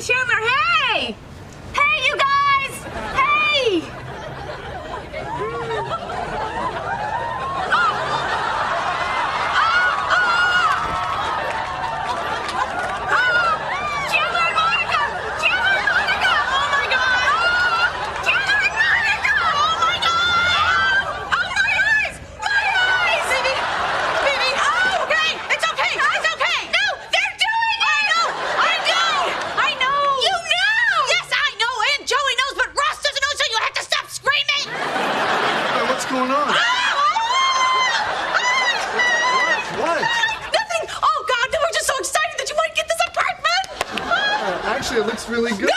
Chandler, hey! Hey, you guys! Hey! Chandler and Monica! Chandler and Monica! Oh my God! Chandler and Monica! Oh my God! Oh my eyes! My eyes! Baby! Oh, okay! It's okay! It's okay! No! They're doing it! I know! You know! Yes, I know, and Joey knows, but Ross doesn't know, so you have to stop screaming! Hey, what's going on? What? Nothing! Oh, God, we're just so excited that you might get this apartment! Actually, it looks really good.